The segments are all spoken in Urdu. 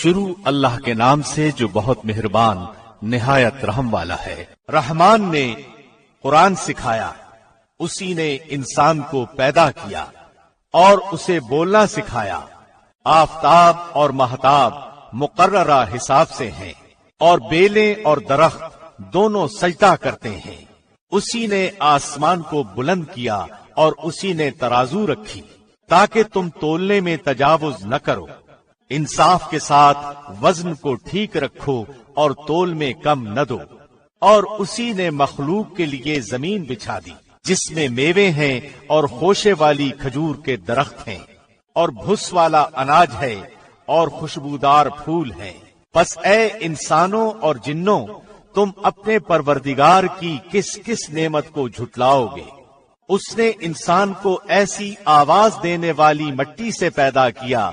شروع اللہ کے نام سے جو بہت مہربان نہایت رحم والا ہے۔ رحمان نے قرآن سکھایا، اسی نے انسان کو پیدا کیا اور اسے بولنا سکھایا۔ آفتاب اور مہتاب مقررہ حساب سے ہیں، اور بیلیں اور درخت دونوں سجدہ کرتے ہیں۔ اسی نے آسمان کو بلند کیا اور اسی نے ترازو رکھی تاکہ تم تولنے میں تجاوز نہ کرو۔ انصاف کے ساتھ وزن کو ٹھیک رکھو اور تول میں کم نہ دو۔ اور اسی نے مخلوق کے لیے زمین بچھا دی جس میں میوے ہیں اور خوشے والی کھجور کے درخت ہیں، اور بھس والا اناج ہے اور خوشبودار پھول ہیں۔ پس اے انسانوں اور جنوں، تم اپنے پروردگار کی کس کس نعمت کو جھٹلاؤ گے؟ اس نے انسان کو ایسی آواز دینے والی مٹی سے پیدا کیا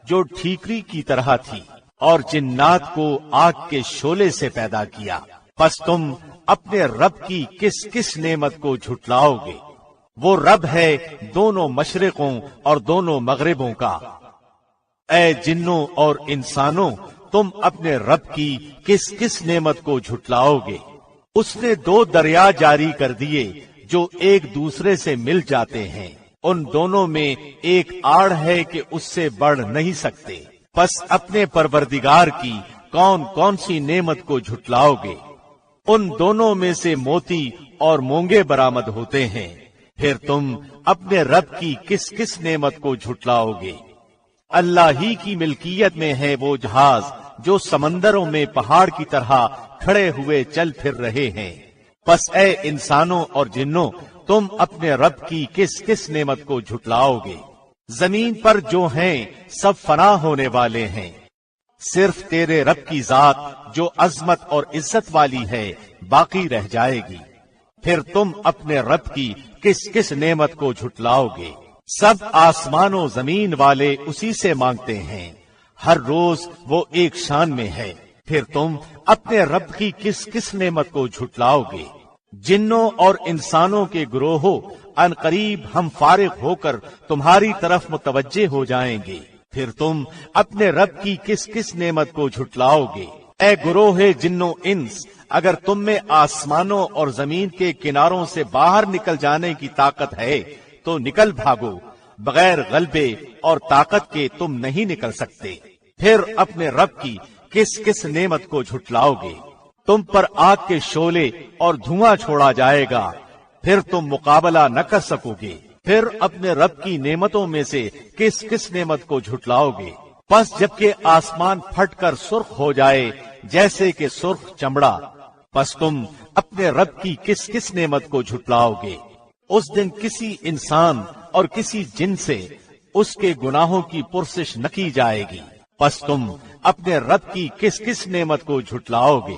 جو ٹھیکری کی طرح تھی، اور جنات کو آگ کے شعلے سے پیدا کیا۔ پس تم اپنے رب کی کس کس نعمت کو جھٹلاؤ گے؟ وہ رب ہے دونوں مشرقوں اور دونوں مغربوں کا۔ اے جنوں اور انسانوں، تم اپنے رب کی کس کس نعمت کو جھٹلاؤ گے؟ اس نے 2 دریا جاری کر دیے جو ایک دوسرے سے مل جاتے ہیں، ان دونوں میں ایک آڑ ہے کہ اس سے بڑھ نہیں سکتے۔ پس اپنے پروردگار کی کون کون سی نعمت کو جھٹلاؤ گے؟ ان دونوں میں سے موتی اور مونگے برآمد ہوتے ہیں، پھر تم اپنے رب کی کس کس نعمت کو جھٹلاؤ گے؟ اللہ ہی کی ملکیت میں ہے وہ جہاز جو سمندروں میں پہاڑ کی طرح کھڑے ہوئے چل پھر رہے ہیں۔ پس اے انسانوں اور جنوں، تم اپنے رب کی کس کس نعمت کو جھٹلاؤ گے؟ زمین پر جو ہیں سب فنا ہونے والے ہیں، صرف تیرے رب کی ذات جو عظمت اور عزت والی ہے باقی رہ جائے گی۔ پھر تم اپنے رب کی کس کس نعمت کو جھٹلاؤ گے؟ سب آسمان و زمین والے اسی سے مانگتے ہیں، ہر روز وہ ایک شان میں ہے۔ پھر تم اپنے رب کی کس کس نعمت کو جھٹلاؤ گے؟ جنوں اور انسانوں کے گروہوں، ان قریب ہم فارغ ہو کر تمہاری طرف متوجہ ہو جائیں گے۔ پھر تم اپنے رب کی کس کس نعمت کو جھٹلاؤ گے؟ اے گروہ جنوں انس، اگر تم میں آسمانوں اور زمین کے کناروں سے باہر نکل جانے کی طاقت ہے تو نکل بھاگو، بغیر غلبے اور طاقت کے تم نہیں نکل سکتے۔ پھر اپنے رب کی کس کس نعمت کو جھٹلاؤ گے؟ تم پر آگ کے شعلے اور دھواں چھوڑا جائے گا، پھر تم مقابلہ نہ کر سکو گے۔ پھر اپنے رب کی نعمتوں میں سے کس کس نعمت کو جھٹلاؤ گے؟ پس جبکہ آسمان پھٹ کر سرخ ہو جائے جیسے کہ سرخ چمڑا، پس تم اپنے رب کی کس کس نعمت کو جھٹلاؤ گے؟ اس دن کسی انسان اور کسی جن سے اس کے گناہوں کی پرسش نہ کی جائے گی۔ پس تم اپنے رب کی کس کس نعمت کو جھٹلاؤ گے؟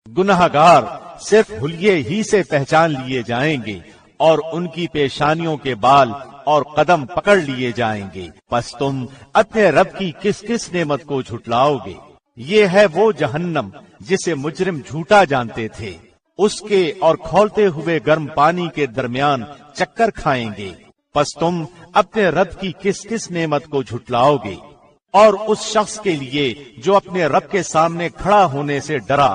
گناہگار صرف حلیے ہی سے پہچان لیے جائیں گے، اور ان کی پیشانیوں کے بال اور قدم پکڑ لیے جائیں گے۔ پس تم اپنے رب کی کس کس نعمت کو جھٹلاؤ گے؟ یہ ہے وہ جہنم جسے مجرم جھوٹا جانتے تھے، اس کے اور کھولتے ہوئے گرم پانی کے درمیان چکر کھائیں گے۔ پس تم اپنے رب کی کس کس نعمت کو جھٹلاؤ گے؟ اور اس شخص کے لیے جو اپنے رب کے سامنے کھڑا ہونے سے ڈرا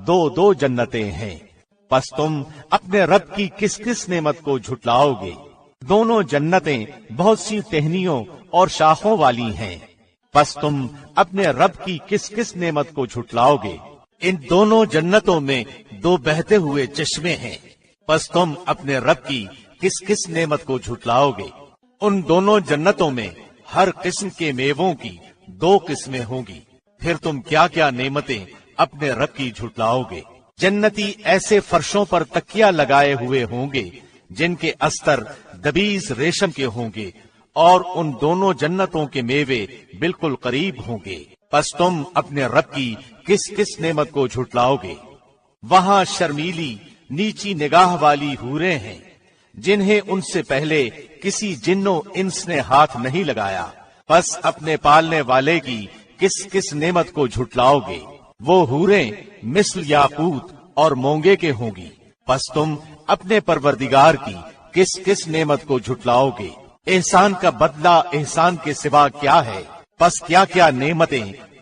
2 جنتیں ہیں۔ پس تم اپنے رب کی کس کس نعمت کو جھٹلاؤ گے؟ دونوں جنتیں بہت سی ٹہنیوں اور شاخوں والی ہیں۔ پس تم اپنے رب کی کس کس نعمت کو جھٹلاؤ گے؟ ان دونوں جنتوں میں 2 بہتے ہوئے چشمے ہیں۔ پس تم اپنے رب کی کس کس نعمت کو جھٹلاؤ گے؟ ان دونوں جنتوں میں ہر قسم کے میووں کی 2 قسمیں ہوں گی۔ پھر تم کیا کیا نعمتیں اپنے رب کی جھٹلاؤ گے؟ جنتی ایسے فرشوں پر تکیہ لگائے ہوئے ہوں گے جن کے استر دبیز ریشم کے ہوں گے، اور ان دونوں جنتوں کے میوے بالکل قریب ہوں گے۔ پس تم اپنے رب کی کس کس نعمت کو جھٹلاؤ گے؟ وہاں شرمیلی نیچی نگاہ والی حوریں ہیں جنہیں ان سے پہلے کسی جنوں انس نے ہاتھ نہیں لگایا۔ پس اپنے پالنے والے کی کس کس نعمت کو جھٹلاؤ گے؟ وہ حوریں مثل یاقوت اور مونگے کے ہوں گی۔ پس تم اپنے پروردگار کی کس کس نعمت کو جھٹلاؤ گے؟ احسان کا بدلہ احسان کے سوا کیا ہے؟ پس کیا کیا نعمتیں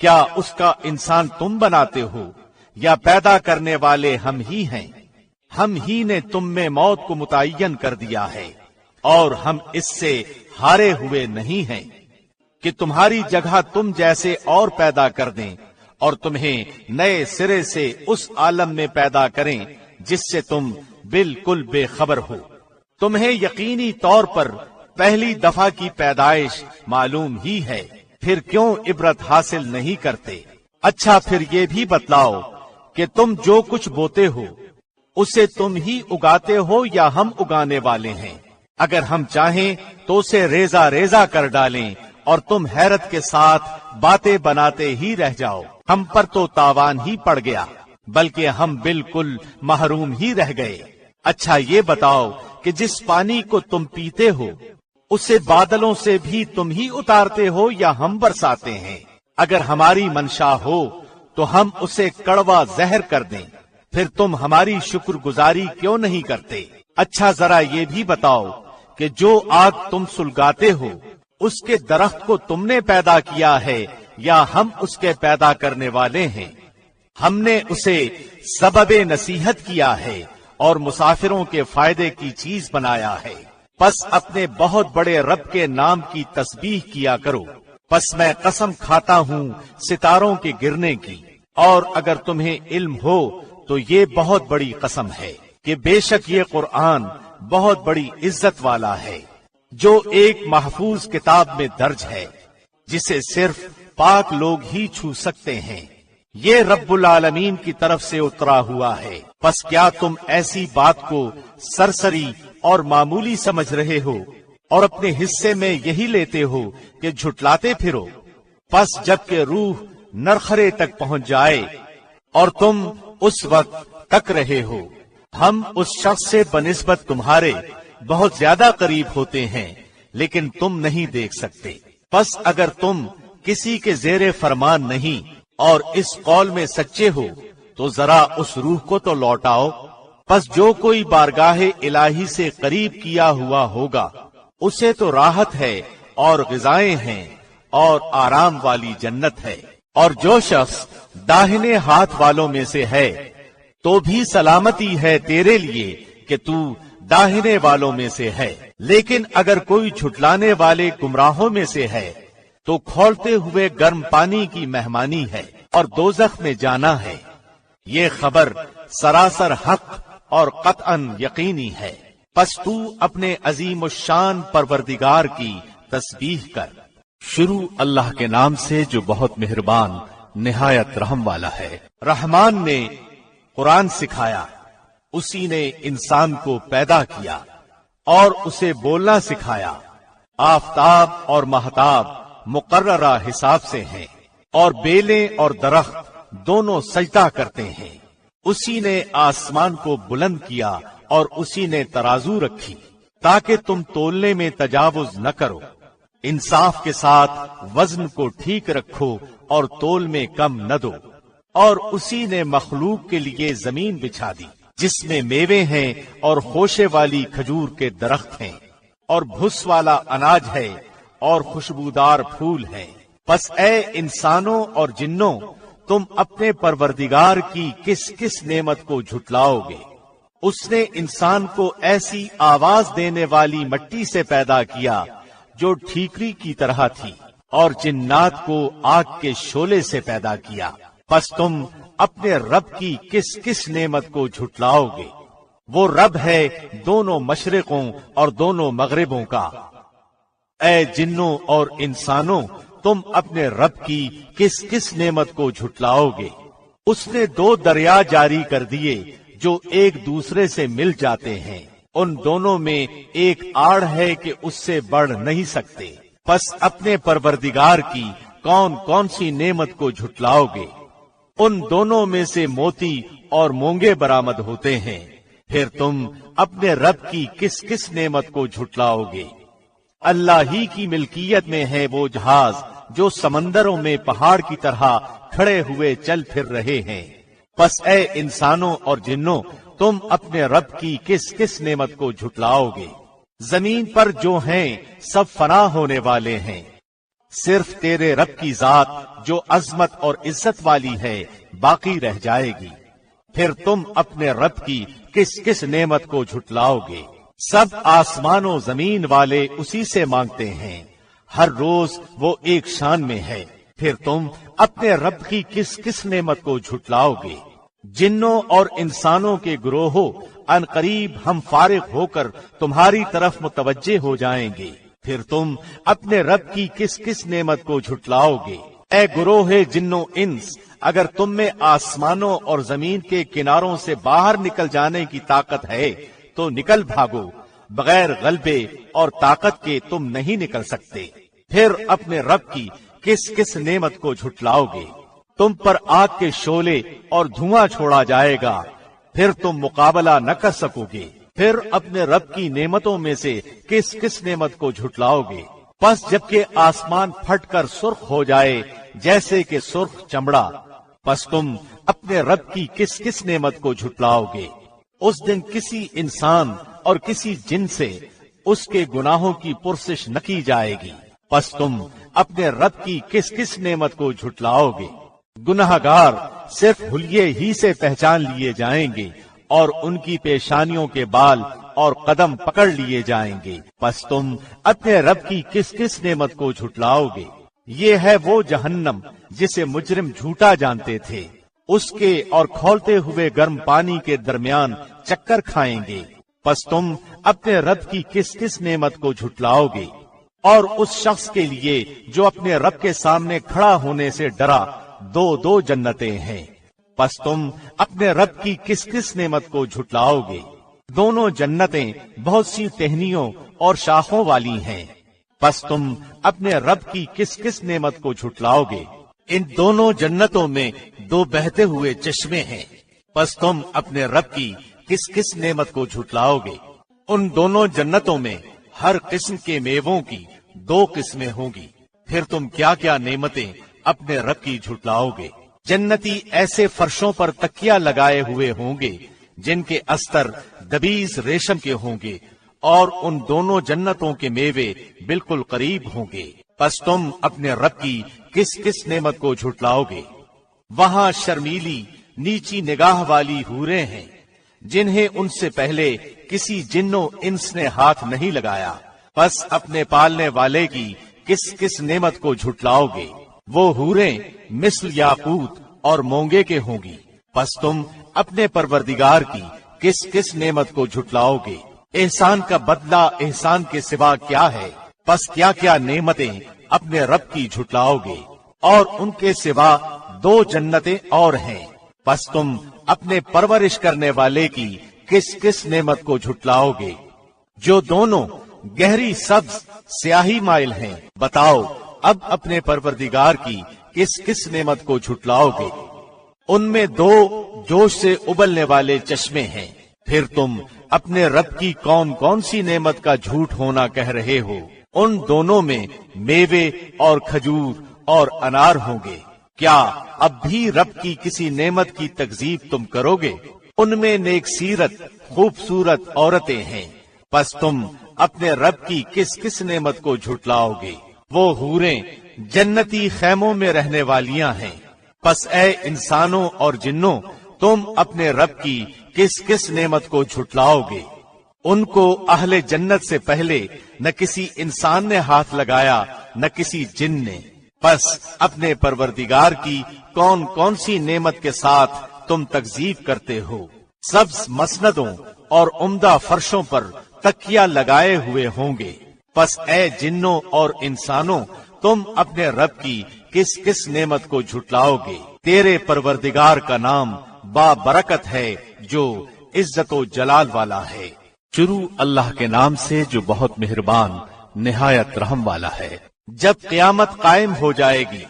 کیا اس کا انسان تم بناتے ہو یا پیدا کرنے والے ہم ہی ہیں؟ ہم ہی نے تم میں موت کو متعین کر دیا ہے اور ہم اس سے ہارے ہوئے نہیں ہیں کہ تمہاری جگہ تم جیسے اور پیدا کر دیں اور تمہیں نئے سرے سے اس عالم میں پیدا کریں جس سے تم بالکل بے خبر ہو۔ تمہیں یقینی طور پر پہلی دفعہ کی پیدائش معلوم ہی ہے، پھر کیوں عبرت حاصل نہیں کرتے؟ اچھا پھر یہ بھی بتلاؤ کہ تم جو کچھ بوتے ہو اسے تم ہی اگاتے ہو یا ہم اگانے والے ہیں؟ اگر ہم چاہیں تو اسے ریزہ ریزہ کر ڈالیں اور تم حیرت کے ساتھ باتیں بناتے ہی رہ جاؤ۔ ہم پر تو تاوان ہی پڑ گیا، بلکہ ہم بالکل محروم ہی رہ گئے۔ اچھا یہ بتاؤ کہ جس پانی کو تم پیتے ہو اسے بادلوں سے بھی تم ہی اتارتے ہو یا ہم برساتے ہیں؟ اگر ہماری منشا ہو تو ہم اسے کڑوا زہر کر دیں، پھر تم ہماری شکر گزاری کیوں نہیں کرتے؟ اچھا ذرا یہ بھی بتاؤ کہ جو آگ تم سلگاتے ہو اس کے درخت کو تم نے پیدا کیا ہے یا ہم اس کے پیدا کرنے والے ہیں؟ ہم نے اسے سبب نصیحت کیا ہے اور مسافروں کے فائدے کی چیز بنایا ہے۔ پس اپنے بہت بڑے رب کے نام کی تسبیح کیا کرو۔ پس میں قسم کھاتا ہوں ستاروں کے گرنے کی، اور اگر تمہیں علم ہو تو یہ بہت بڑی قسم ہے کہ بے شک یہ قرآن بہت بڑی عزت والا ہے، جو ایک محفوظ کتاب میں درج ہے جسے صرف پاک لوگ ہی چھو سکتے ہیں۔ یہ رب العالمین کی طرف سے اترا ہوا ہے۔ پس کیا تم ایسی بات کو سرسری اور معمولی سمجھ رہے ہو اور اپنے حصے میں یہی لیتے ہو کہ جھٹلاتے پھرو؟ پس جب کہ روح نرخرے تک پہنچ جائے اور تم اس وقت تک رہے ہو، ہم اس شخص سے بنسبت تمہارے بہت زیادہ قریب ہوتے ہیں لیکن تم نہیں دیکھ سکتے۔ پس اگر تم کسی کے زیر فرمان نہیں اور اس قول میں سچے ہو تو ذرا اس روح کو تو لوٹاؤ۔ پس جو کوئی بارگاہ الہی سے قریب کیا ہوا ہوگا اسے تو راحت ہے اور غذائیں ہیں اور آرام والی جنت ہے، اور جو شخص داہنے ہاتھ والوں میں سے ہے تو بھی سلامتی ہے تیرے لیے کہ تو داہنے والوں میں سے ہے۔ لیکن اگر کوئی جھٹلانے والے گمراہوں میں سے ہے تو کھولتے ہوئے گرم پانی کی مہمانی ہے اور دوزخ میں جانا ہے۔ یہ خبر سراسر حق اور قطعاً یقینی ہے۔ پس تو اپنے عظیم الشان پروردگار کی تسبیح کر۔ شروع اللہ کے نام سے جو بہت مہربان نہایت رحم والا ہے۔ رحمان نے قرآن سکھایا، اسی نے انسان کو پیدا کیا اور اسے بولنا سکھایا۔ آفتاب اور مہتاب مقررہ حساب سے ہیں اور بیلیں اور درخت دونوں سجدہ کرتے ہیں۔ اسی نے آسمان کو بلند کیا اور اسی نے ترازو رکھی تاکہ تم تولنے میں تجاوز نہ کرو۔ انصاف کے ساتھ وزن کو ٹھیک رکھو اور تول میں کم نہ دو۔ اور اسی نے مخلوق کے لیے زمین بچھا دی جس میں میوے ہیں اور خوشے والی کھجور کے درخت ہیں اور بھس والا اناج ہے اور خوشبودار پھول ہیں۔ پس اے انسانوں اور جنوں، تم اپنے پروردگار کی کس کس نعمت کو جھٹلاؤ گے؟ اس نے انسان کو ایسی آواز دینے والی مٹی سے پیدا کیا جو ٹھیکری کی طرح تھی، اور جنات کو آگ کے شعلے سے پیدا کیا۔ پس تم اپنے رب کی کس کس نعمت کو جھٹلاؤ گے؟ وہ رب ہے دونوں مشرقوں اور دونوں مغربوں کا۔ اے جنوں اور انسانوں، تم اپنے رب کی کس کس نعمت کو جھٹلاؤ گے؟ اس نے 2 دریا جاری کر دیے جو ایک دوسرے سے مل جاتے ہیں، ان دونوں میں ایک آڑ ہے کہ اس سے بڑھ نہیں سکتے۔ پس اپنے پروردگار کی کون کون سی نعمت کو جھٹلاؤ گے؟ ان دونوں میں سے موتی اور مونگے برآمد ہوتے ہیں، پھر تم اپنے رب کی کس کس نعمت کو جھٹلاؤ گے؟ اللہ ہی کی ملکیت میں ہے وہ جہاز جو سمندروں میں پہاڑ کی طرح کھڑے ہوئے چل پھر رہے ہیں۔ پس اے انسانوں اور جنوں، تم اپنے رب کی کس کس نعمت کو جھٹلاؤ گے؟ زمین پر جو ہیں سب فنا ہونے والے ہیں، صرف تیرے رب کی ذات جو عظمت اور عزت والی ہے باقی رہ جائے گی۔ پھر تم اپنے رب کی کس کس نعمت کو جھٹلاؤ گے؟ سب آسمان و زمین والے اسی سے مانگتے ہیں، ہر روز وہ ایک شان میں ہے۔ پھر تم اپنے رب کی کس کس نعمت کو جھٹلاؤ گے؟ جنوں اور انسانوں کے گروہوں ان قریب ہم فارغ ہو کر تمہاری طرف متوجہ ہو جائیں گے۔ پھر تم اپنے رب کی کس کس نعمت کو جھٹلاؤ گے؟ اے گروہ جنوں انس، اگر تم میں آسمانوں اور زمین کے کناروں سے باہر نکل جانے کی طاقت ہے تو نکل بھاگو، بغیر غلبے اور طاقت کے تم نہیں نکل سکتے۔ پھر اپنے رب کی کس کس نعمت کو جھٹلاؤ گے؟ تم پر آگ کے شعلے اور دھواں چھوڑا جائے گا، پھر تم مقابلہ نہ کر سکو گے۔ پھر اپنے رب کی نعمتوں میں سے کس کس نعمت کو جھٹلاؤ گے؟ پس جبکہ آسمان پھٹ کر سرخ ہو جائے جیسے کہ سرخ چمڑا، پس تم اپنے رب کی کس کس نعمت کو جھٹلاؤ گے؟ اس دن کسی انسان اور کسی جن سے اس کے گناہوں کی پرسش نہ کی جائے گی، پس تم اپنے رب کی کس کس نعمت کو جھٹلاؤ گے؟ گناہگار صرف حلیے ہی سے پہچان لیے جائیں گے اور ان کی پیشانیوں کے بال اور قدم پکڑ لیے جائیں گے، پس تم اپنے رب کی کس کس نعمت کو جھٹلاؤ گے؟ یہ ہے وہ جہنم جسے مجرم جھوٹا جانتے تھے، اس کے اور کھولتے ہوئے گرم پانی کے درمیان چکر کھائیں گے، پس تم اپنے رب کی کس کس نعمت کو جھٹلاؤ گے؟ اور اس شخص کے لیے جو اپنے رب کے سامنے کھڑا ہونے سے ڈرا دو جنتیں ہیں، پس تم اپنے رب کی کس کس نعمت کو جھٹلاؤ گے؟ دونوں جنتیں بہت سی ٹہنیوں اور شاخوں والی ہیں، پس تم اپنے رب کی کس کس نعمت کو جھٹلاؤ گے؟ ان دونوں جنتوں میں دو بہتے ہوئے چشمے ہیں، پس تم اپنے رب کی کس کس نعمت کو جھٹلاؤ گے؟ ان دونوں جنتوں میں ہر قسم کے میووں کی دو قسمیں ہوں گی، پھر تم کیا کیا نعمتیں اپنے رب کی جھٹلاؤ گے؟ جنتی ایسے فرشوں پر تکیہ لگائے ہوئے ہوں گے جن کے استر دبیز ریشم کے ہوں گے، اور ان دونوں جنتوں کے میوے بالکل قریب ہوں گے، پس تم اپنے رب کی کس کس نعمت کو جھٹلاؤ گے؟ وہاں شرمیلی نیچی نگاہ والی حوریں ہیں جنہیں ان سے پہلے کسی جنو انس نے ہاتھ نہیں لگایا، پس اپنے پالنے والے کی کس کس نعمت کو جھٹلاؤ گے؟ وہ حوریں مثل یاقوت اور مونگے کے ہوں گی، پس تم اپنے پروردگار کی کس کس نعمت کو جھٹلاؤ گے؟ احسان کا بدلہ احسان کے سوا کیا ہے؟ پس کیا کیا نعمتیں اپنے رب کی جھٹلاؤ گے؟ اور ان کے سوا دو جنتیں اور ہیں، پس تم اپنے پرورش کرنے والے کی کس کس نعمت کو جھٹلاؤ گے؟ جو دونوں گہری سبز سیاہی مائل ہیں، بتاؤ اب اپنے پروردگار کی کس کس نعمت کو جھٹلاؤ گے؟ ان میں دو جوش سے ابلنے والے چشمے ہیں، پھر تم اپنے رب کی کون کون سی نعمت کا جھوٹ ہونا کہہ رہے ہو؟ ان دونوں میں میوے اور کھجور اور انار ہوں گے، کیا اب بھی رب کی کسی نعمت کی تکذیب تم کرو گے؟ ان میں نیک سیرت خوبصورت عورتیں ہیں، پس تم اپنے رب کی کس کس نعمت کو جھٹلاؤ گے؟ وہ حوریں جنتی خیموں میں رہنے والیاں ہیں، پس اے انسانوں اور جنوں تم اپنے رب کی کس کس نعمت کو جھٹلاؤ گے؟ ان کو اہل جنت سے پہلے نہ کسی انسان نے ہاتھ لگایا نہ کسی جن نے، پس اپنے پروردگار کی کون کون سی نعمت کے ساتھ تم تکذیب کرتے ہو؟ سبز مسندوں اور عمدہ فرشوں پر تکیہ لگائے ہوئے ہوں گے، پس اے جنوں اور انسانوں تم اپنے رب کی کس کس نعمت کو جھٹلاؤ گے؟ تیرے پروردگار کا نام با برکت ہے جو عزت و جلال والا ہے۔ شروع اللہ کے نام سے جو بہت مہربان نہایت رحم والا ہے۔ جب قیامت قائم ہو جائے گی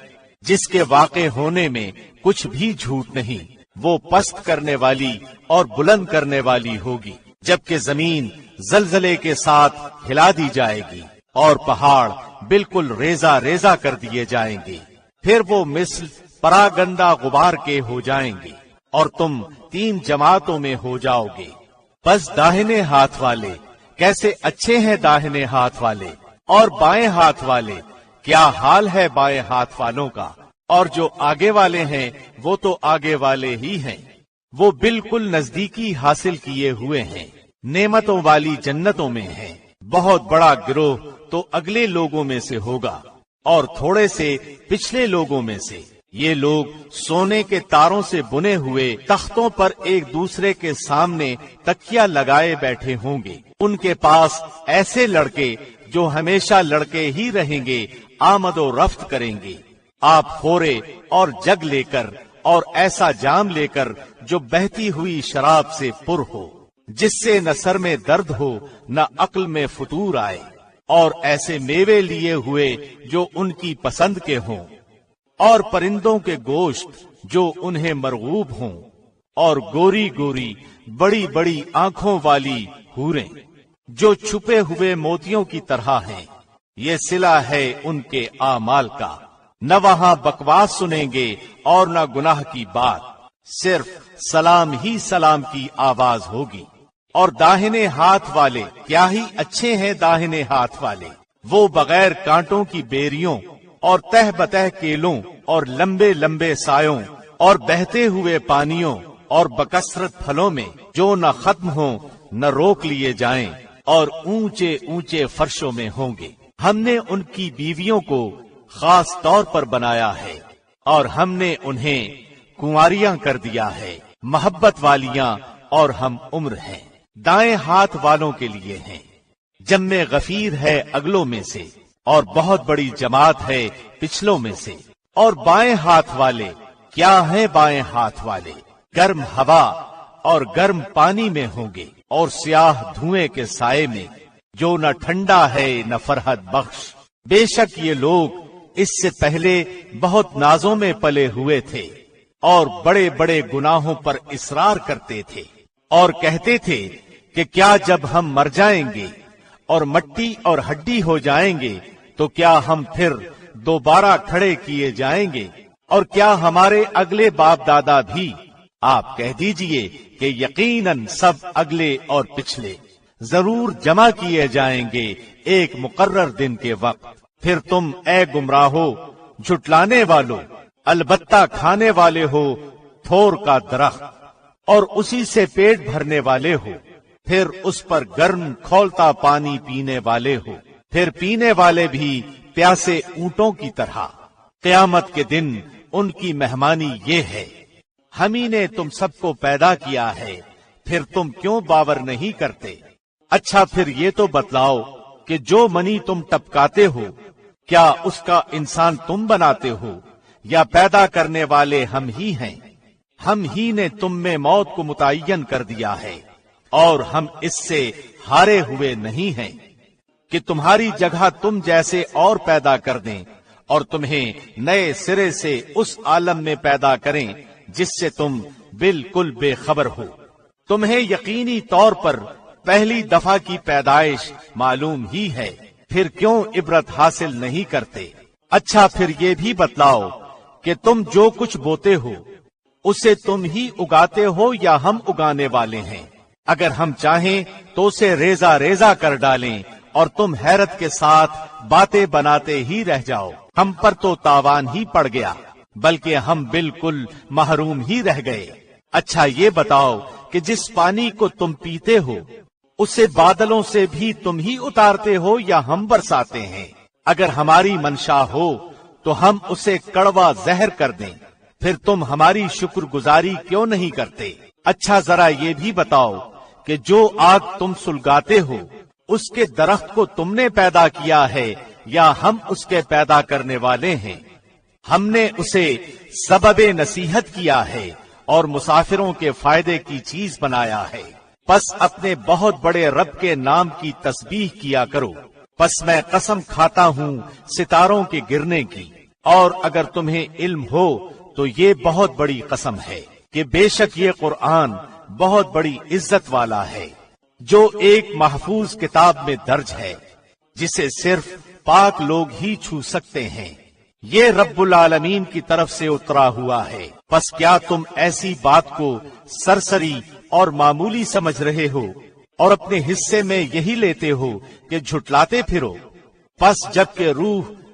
جس کے واقع ہونے میں کچھ بھی جھوٹ نہیں، وہ پست کرنے والی اور بلند کرنے والی ہوگی، جبکہ زمین زلزلے کے ساتھ ہلا دی جائے گی اور پہاڑ بالکل ریزہ ریزہ کر دیے جائیں گے، پھر وہ مثل پراگندہ غبار کے ہو جائیں گے اور تم 3 جماعتوں میں ہو جاؤ گے۔ بس داہنے ہاتھ والے کیسے اچھے ہیں، داہنے ہاتھ والے اور بائیں ہاتھ والے کیا حال ہے بائیں ہاتھ والوں کا، اور جو آگے والے ہیں وہ تو آگے والے ہی ہیں، وہ بالکل نزدیکی حاصل کیے ہوئے ہیں، نعمتوں والی جنتوں میں ہیں۔ بہت بڑا گروہ تو اگلے لوگوں میں سے ہوگا اور تھوڑے سے پچھلے لوگوں میں سے۔ یہ لوگ سونے کے تاروں سے بنے ہوئے تختوں پر ایک دوسرے کے سامنے تکیا لگائے بیٹھے ہوں گے۔ ان کے پاس ایسے لڑکے جو ہمیشہ لڑکے ہی رہیں گے آمد و رفت کریں گے۔ آپ خورے اور جگ لے کر اور ایسا جام لے کر جو بہتی ہوئی شراب سے پر ہو، جس سے نہ سر میں درد ہو نہ عقل میں فتور آئے، اور ایسے میوے لیے ہوئے جو ان کی پسند کے ہوں، اور پرندوں کے گوشت جو انہیں مرغوب ہوں، اور گوری گوری بڑی بڑی آنکھوں والی حوریں جو چھپے ہوئے موتیوں کی طرح ہیں۔ یہ صلہ ہے ان کے اعمال کا، نہ وہاں بکواس سنیں گے اور نہ گناہ کی بات، صرف سلام ہی سلام کی آواز ہوگی۔ اور داہنے ہاتھ والے کیا ہی اچھے ہیں داہنے ہاتھ والے، وہ بغیر کانٹوں کی بیریوں اور تہ بتہ کیلوں اور لمبے لمبے سایوں اور بہتے ہوئے پانیوں اور بکثرت پھلوں میں جو نہ ختم ہوں نہ روک لیے جائیں، اور اونچے اونچے فرشوں میں ہوں گے۔ ہم نے ان کی بیویوں کو خاص طور پر بنایا ہے، اور ہم نے انہیں کنواریاں کر دیا ہے، محبت والیاں اور ہم عمر ہیں۔ دائیں ہاتھ والوں کے لیے ہیں، جم غفیر ہے اگلوں میں سے، اور بہت بڑی جماعت ہے پچھلوں میں سے۔ اور بائیں ہاتھ والے کیا ہیں بائیں ہاتھ والے، گرم ہوا اور گرم پانی میں ہوں گے، اور سیاہ دھوئیں کے سائے میں، جو نہ ٹھنڈا ہے نہ فرحت بخش۔ بے شک یہ لوگ اس سے پہلے بہت نازوں میں پلے ہوئے تھے، اور بڑے بڑے گناہوں پر اصرار کرتے تھے، اور کہتے تھے کہ کیا جب ہم مر جائیں گے اور مٹی اور ہڈی ہو جائیں گے تو کیا ہم پھر دوبارہ کھڑے کیے جائیں گے، اور کیا ہمارے اگلے باپ دادا بھی؟ آپ کہہ دیجئے کہ یقیناً سب اگلے اور پچھلے ضرور جمع کیے جائیں گے ایک مقرر دن کے وقت۔ پھر تم اے گمراہو جھٹلانے والو البتہ کھانے والے ہو تھور کا درخت، اور اسی سے پیٹ بھرنے والے ہو، پھر اس پر گرم کھولتا پانی پینے والے ہو، پھر پینے والے بھی پیاسے اونٹوں کی طرح۔ قیامت کے دن ان کی مہمانی یہ ہے، ہم ہی نے تم سب کو پیدا کیا ہے، پھر تم کیوں باور نہیں کرتے؟ اچھا پھر یہ تو بتلاؤ کہ جو منی تم ٹپکاتے ہو کیا اس کا انسان تم بناتے ہو، یا پیدا کرنے والے ہم ہی ہیں؟ ہم ہی نے تم میں موت کو متعین کر دیا ہے، اور ہم اس سے ہارے ہوئے نہیں ہیں کہ تمہاری جگہ تم جیسے اور پیدا کر دیں، اور تمہیں نئے سرے سے اس عالم میں پیدا کریں جس سے تم بالکل بے خبر ہو۔ تمہیں یقینی طور پر پہلی دفعہ کی پیدائش معلوم ہی ہے، پھر کیوں عبرت حاصل نہیں کرتے؟ اچھا پھر یہ بھی بتلاؤ کہ تم جو کچھ بوتے ہو اسے تم ہی اگاتے ہو یا ہم اگانے والے ہیں؟ اگر ہم چاہیں تو اسے ریزہ ریزہ کر ڈالیں اور تم حیرت کے ساتھ باتیں بناتے ہی رہ جاؤ۔ ہم پر تو تاوان ہی پڑ گیا، بلکہ ہم بالکل محروم ہی رہ گئے۔ اچھا یہ بتاؤ کہ جس پانی کو تم پیتے ہو اسے بادلوں سے بھی تم ہی اتارتے ہو یا ہم برساتے ہیں؟ اگر ہماری منشا ہو تو ہم اسے کڑوا زہر کر دیں، پھر تم ہماری شکر گزاری کیوں نہیں کرتے؟ اچھا ذرا یہ بھی بتاؤ کہ جو آگ تم سلگاتے ہو اس کے درخت کو تم نے پیدا کیا ہے یا ہم اس کے پیدا کرنے والے ہیں؟ ہم نے اسے سبب نصیحت کیا ہے اور مسافروں کے فائدے کی چیز بنایا ہے۔ پس اپنے بہت بڑے رب کے نام کی تسبیح کیا کرو۔ پس میں قسم کھاتا ہوں ستاروں کے گرنے کی، اور اگر تمہیں علم ہو تو یہ بہت بڑی قسم ہے کہ بے شک یہ قرآن بہت بڑی عزت والا ہے، جو ایک محفوظ کتاب میں درج ہے جسے صرف پاک لوگ ہی چھو سکتے ہیں۔ یہ رب العالمین کی طرف سے اترا ہوا ہے۔ پس کیا تم ایسی بات کو سرسری اور معمولی سمجھ رہے ہو اور اپنے حصے میں یہی لیتے ہو کہ جھٹلاتے پھرو؟ پس جب کہ روح